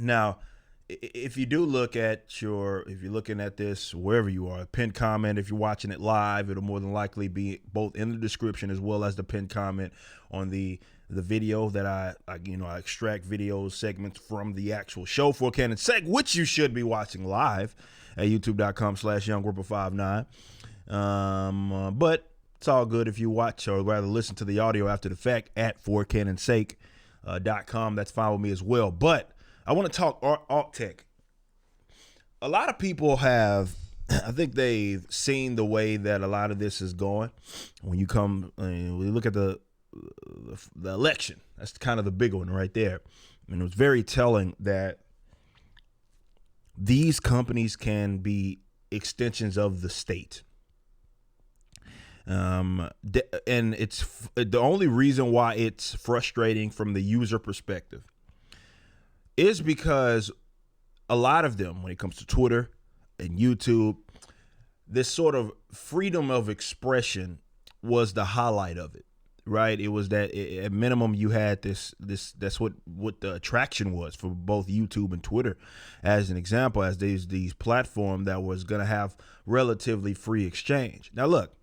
Now, if you do look at if you're looking at this wherever you are, pinned comment, if you're watching it live, it'll more than likely be both in the description as well as the pinned comment on the video that I extract video segments from the actual show for Ken and Seg, which you should be watching live at youtube.com/YoungRipper59. But it's all good if you watch or rather listen to the audio after the fact at 4canonsake.com. That's fine with me as well. But I want to talk alt tech. A lot of people have, I think they've seen the way that a lot of this is going. When you look at the election, that's kind of the big one right there. And it was very telling that these companies can be extensions of the state. And it's the only reason why it's frustrating from the user perspective is because a lot of them, when it comes to Twitter and YouTube, this sort of freedom of expression was the highlight of it, right? It was that at minimum you had this that's what the attraction was for both YouTube and Twitter, as an example, as these platform that was going to have relatively free exchange. Now, look,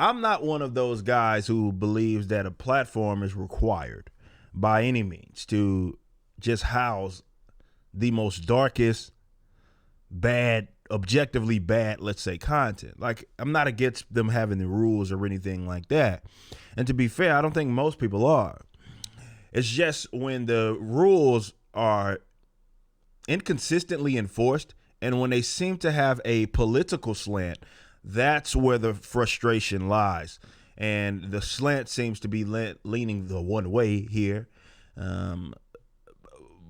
I'm not one of those guys who believes that a platform is required by any means to just house the most darkest, bad, objectively bad, let's say, content. Like, I'm not against them having the rules or anything like that. And to be fair, I don't think most people are. It's just when the rules are inconsistently enforced and when they seem to have a political slant, that's where the frustration lies. And the slant seems to be leaning the one way here.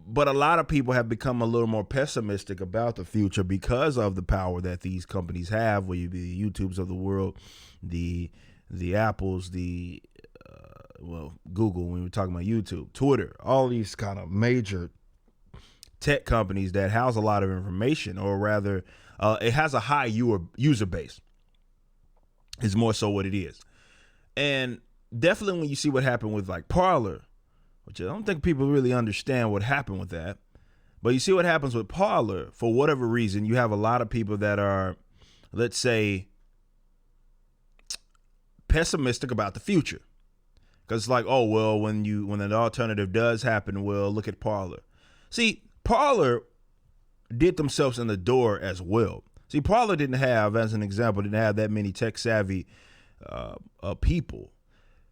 But a lot of people have become a little more pessimistic about the future because of the power that these companies have, whether it be the YouTubes of the world, the Apples, Google, when we're talking about YouTube, Twitter, all these kind of major tech companies that house a lot of information, or rather, it has a high user base, is more so what it is. And definitely when you see what happened with like Parler, which I don't think people really understand what happened with that. But you see what happens with Parler, for whatever reason, you have a lot of people that are, let's say, pessimistic about the future. Because it's like, oh, well, when an alternative does happen, well, look at Parler. See, Parler did themselves in the door as well. See, Parler didn't have, as an example, that many tech-savvy people.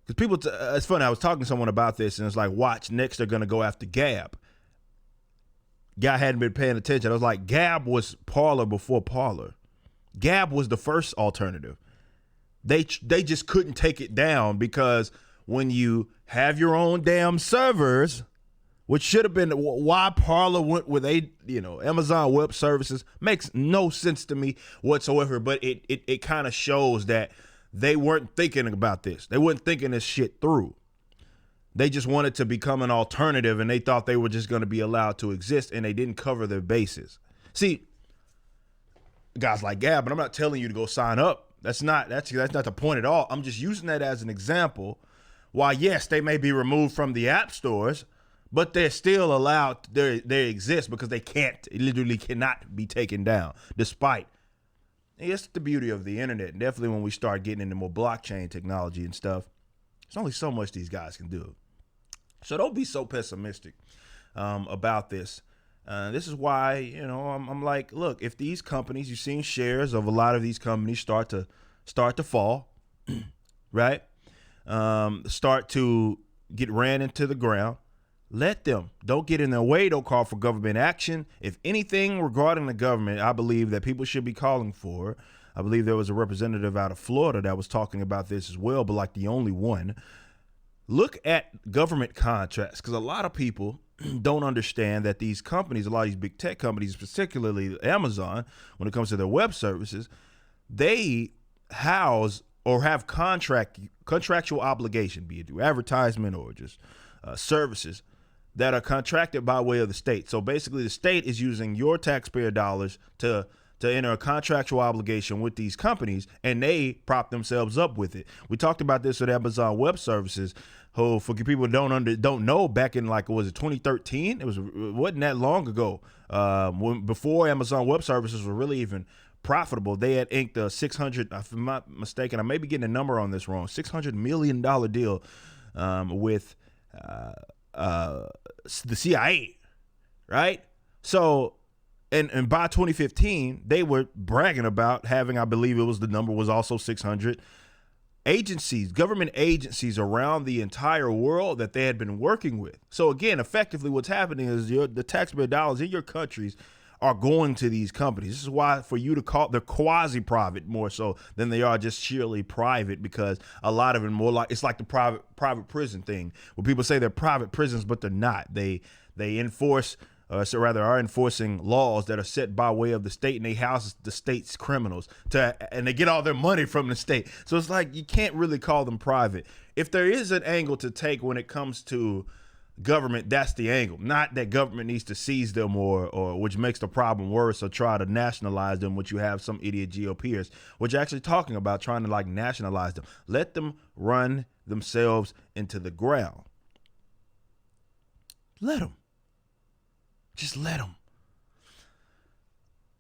Because people, it's funny, I was talking to someone about this, and it's like, watch, next they're going to go after Gab. Guy hadn't been paying attention. I was like, Gab was Parler before Parler. Gab was the first alternative. They just couldn't take it down because when you have your own damn servers, which should have been why Parler went with Amazon Web Services, makes no sense to me whatsoever. But it kind of shows that they weren't thinking about this. They weren't thinking this shit through. They just wanted to become an alternative, and they thought they were just going to be allowed to exist, and they didn't cover their bases. See, guys like Gab, but I'm not telling you to go sign up. That's not the point at all. I'm just using that as an example. Why, yes, they may be removed from the app stores, but they're still allowed. They exist because they literally cannot be taken down, despite. It's the beauty of the internet. And definitely when we start getting into more blockchain technology and stuff, there's only so much these guys can do. So don't be so pessimistic about this. This is why, I'm like, look, if these companies, you've seen shares of a lot of these companies start to fall, right? Start to get ran into the ground. Let them. Don't get in their way. Don't call for government action. If anything regarding the government, I believe that people should be calling for. I believe there was a representative out of Florida that was talking about this as well, but like the only one. Look at government contracts, because a lot of people don't understand that these companies, a lot of these big tech companies, particularly Amazon, when it comes to their web services, they house or have contractual obligation, be it through advertisement or just services that are contracted by way of the state. So basically the state is using your taxpayer dollars to to enter a contractual obligation with these companies, and they prop themselves up with it. We talked about this with Amazon Web Services, who, for people who don't know, back in was it 2013? It wasn't that long ago. Before Amazon Web Services were really even profitable, they had inked a if I'm not mistaken, I may be getting a number on this wrong, $600 million deal with the CIA, right? So, and by 2015, they were bragging about having, I believe the number was also 600 agencies, government agencies around the entire world that they had been working with. So again, effectively what's happening is the taxpayer dollars in your countries are going to these companies. This is why for you to call they're quasi-private more so than they are just sheerly private, because a lot of them it's like the private prison thing, where people say they're private prisons, but they're not. They enforce are enforcing laws that are set by way of the state, and they house the state's criminals and they get all their money from the state. So it's like you can't really call them private. If there is an angle to take when it comes to government, that's the angle. Not that government needs to seize them or which makes the problem worse, or try to nationalize them, which you have some idiot GOPers, which are actually talking about trying to nationalize them. Let them run themselves into the ground. Let them. Just let them.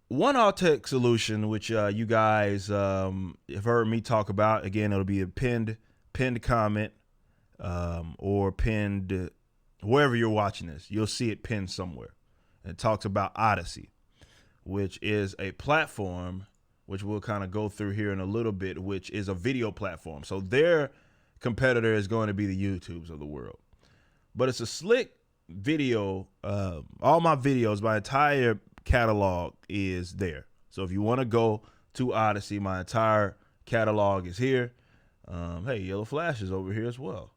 One alt-tech solution, which you guys have heard me talk about, again, it'll be a pinned comment or pinned wherever you're watching this. You'll see it pinned somewhere. And it talks about Odyssey, which is a platform, which we'll kind of go through here in a little bit, which is a video platform. So their competitor is going to be the YouTubes of the world. But it's a slick video. All my videos, my entire catalog is there. So if you want to go to Odyssey, my entire catalog is here. Hey, Yellow Flash is over here as well.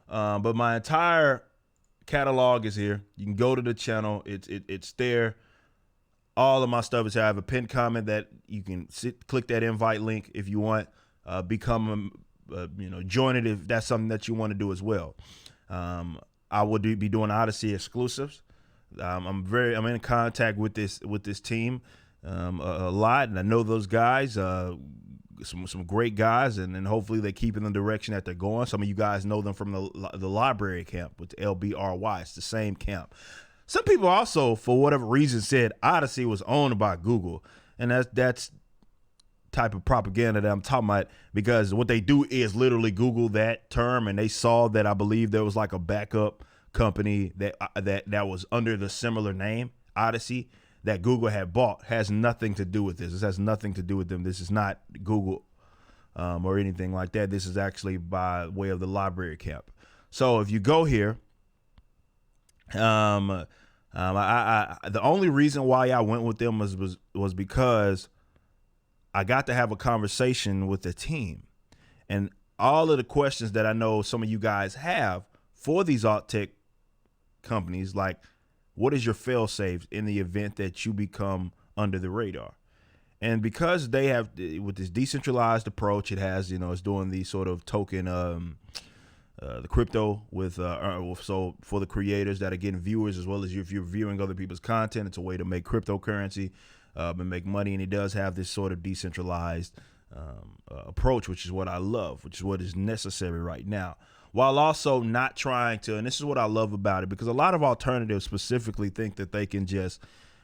But my entire catalog is here. You can go to the channel. It's there. All of my stuff is here. I have a pinned comment that you can click that invite link if you want. Become join it if that's something that you want to do as well. I will be doing Odyssey exclusives. I'm in contact with this team a lot, and I know those guys, some great guys, and hopefully they keep in the direction that they're going. Some of you guys know them from the library camp with the LBRY. It's the same camp. Some people also, for whatever reason, said Odyssey was owned by Google, and that's type of propaganda that I'm talking about, because what they do is literally Google that term, and they saw that I believe there was like a backup company that was under the similar name, Odyssey, that Google had bought. Has nothing to do with this. This has nothing to do with them. This is not Google or anything like that. This is actually by way of the library camp. So if you go here, the only reason why I went with them was because I got to have a conversation with the team, and all of the questions that I know some of you guys have for these alt-tech companies, like what is your fail-safe in the event that you become under the radar? And because they have, with this decentralized approach, it has, it's doing the sort of token, the crypto with, so for the creators that are getting viewers, as well as if you're viewing other people's content, it's a way to make cryptocurrency and make money. And it does have this sort of decentralized approach, which is what I love, which is what is necessary right now, while also not trying to, and this is what I love about it, because a lot of alternatives specifically think that they can just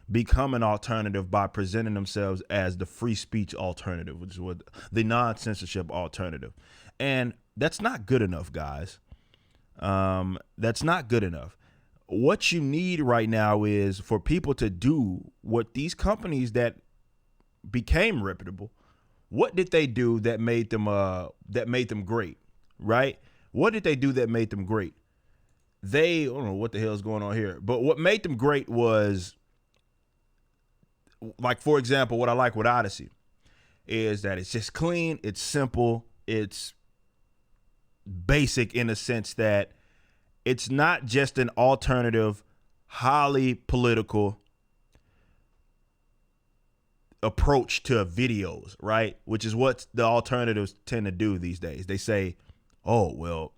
become an alternative by presenting themselves as the free speech alternative, which is what the non-censorship alternative. And that's not good enough, guys. That's not good enough. What you need right now is for people to do what these companies that became reputable, what did they do that made them great, right? What did they do that made them great? I don't know what the hell is going on here, but what made them great was, like, for example, what I like with Odyssey is that it's just clean, it's simple, it's basic in the sense that it's not just an alternative, highly political approach to videos, right? Which is what the alternatives tend to do these days. They say, oh, well,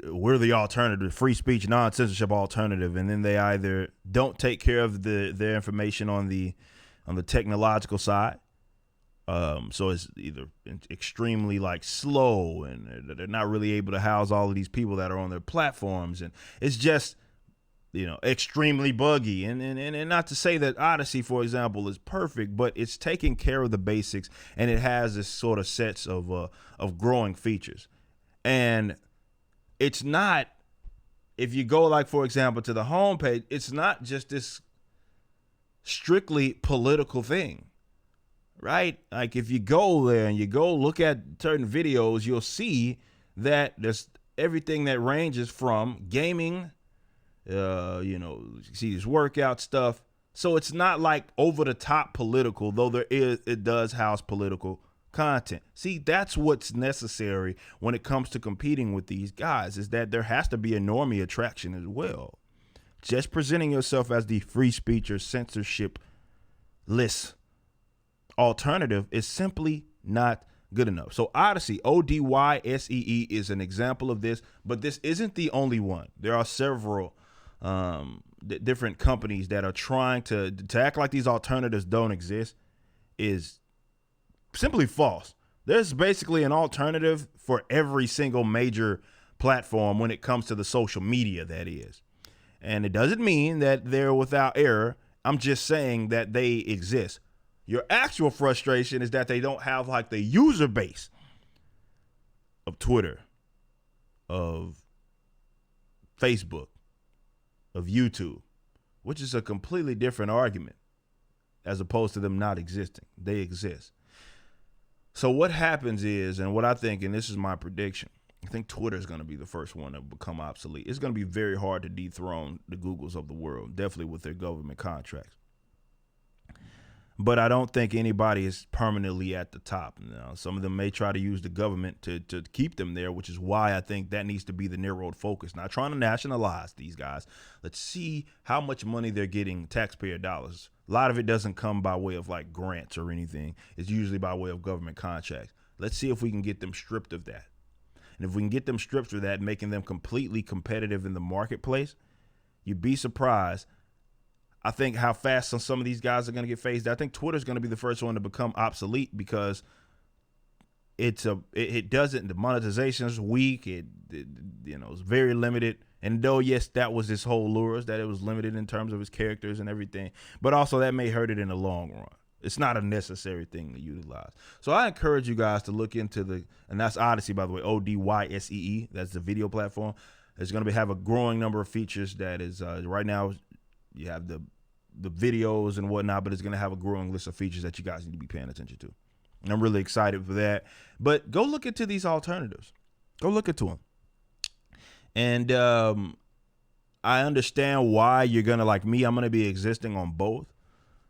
we're the alternative, free speech, non-censorship alternative. And then they either don't take care of their information on the on the technological side. So it's either extremely like slow, and they're not really able to house all of these people that are on their platforms, and it's just, extremely buggy. And not to say that Odyssey, for example, is perfect, but it's taking care of the basics, and it has this sort of sets of growing features. And it's not, if you go, like, for example, to the homepage, it's not just this strictly political thing. Right? Like, if you go there and you go look at certain videos, you'll see that there's everything that ranges from gaming, you see this workout stuff. So it's not like over the top political, though it does house political content. See, that's what's necessary when it comes to competing with these guys, is that there has to be a normie attraction as well. Just presenting yourself as the free speech or censorship-less alternative is simply not good enough. So Odyssey, Odyssee, is an example of this, but this isn't the only one. There are several different companies that are trying to act like these alternatives don't exist. Is simply false. There's basically an alternative for every single major platform when it comes to the social media, that is. And it doesn't mean that they're without error. I'm just saying that they exist. Your actual frustration is that they don't have like the user base of Twitter, of Facebook, of YouTube, which is a completely different argument as opposed to them not existing. They exist. So what happens is, and what I think, and this is my prediction, I think Twitter is going to be the first one to become obsolete. It's going to be very hard to dethrone the Googles of the world, definitely with their government contracts. But I don't think anybody is permanently at the top. Now, some of them may try to use the government to keep them there, which is why I think that needs to be the narrowed focus. Not trying to nationalize these guys. Let's see how much money they're getting, taxpayer dollars. A lot of it doesn't come by way of like grants or anything. It's usually by way of government contracts. Let's see if we can get them stripped of that. And if we can get them stripped of that, making them completely competitive in the marketplace, you'd be surprised. I think how fast some of these guys are going to get phased out. I think Twitter's going to be the first one to become obsolete because it doesn't, the monetization is weak. It's very limited. And though, yes, that was his whole lure, that it was limited in terms of his characters and everything, but also that may hurt it in the long run. It's not a necessary thing to utilize. So I encourage you guys to look into and that's Odyssey, by the way, Odyssee. That's the video platform. It's going to have a growing number of features that is right now. You have the videos and whatnot, but it's going to have a growing list of features that you guys need to be paying attention to. And I'm really excited for that. But go look into these alternatives. Go look into them. And I understand why you're going to, like me, I'm going to be existing on both.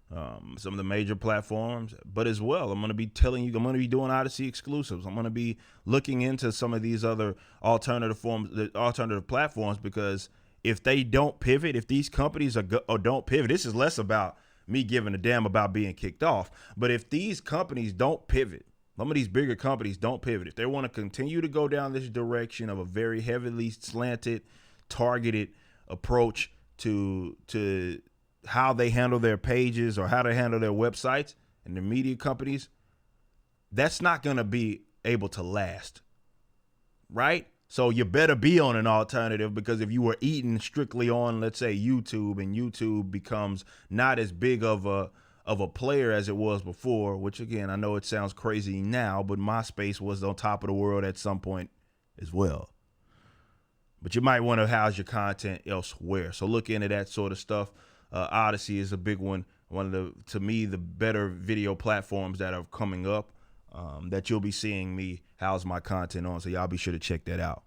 Some of the major platforms, but as well, I'm going to be telling you, I'm going to be doing Odyssey exclusives. I'm going to be looking into some of these other alternative platforms, because if they don't pivot, if these companies don't pivot, this is less about me giving a damn about being kicked off. But if these companies don't pivot, some of these bigger companies don't pivot, if they want to continue to go down this direction of a very heavily slanted, targeted approach to how they handle their pages or how they handle their websites and the media companies, that's not going to be able to last, right? So you better be on an alternative, because if you were eating strictly on, let's say, YouTube, and YouTube becomes not as big of a player as it was before, which again, I know it sounds crazy now, but MySpace was on top of the world at some point as well. But you might want to house your content elsewhere. So look into that sort of stuff. Odyssey is a big one. One of to me, the better video platforms that are coming up, that you'll be seeing me house my content on. So y'all be sure to check that out.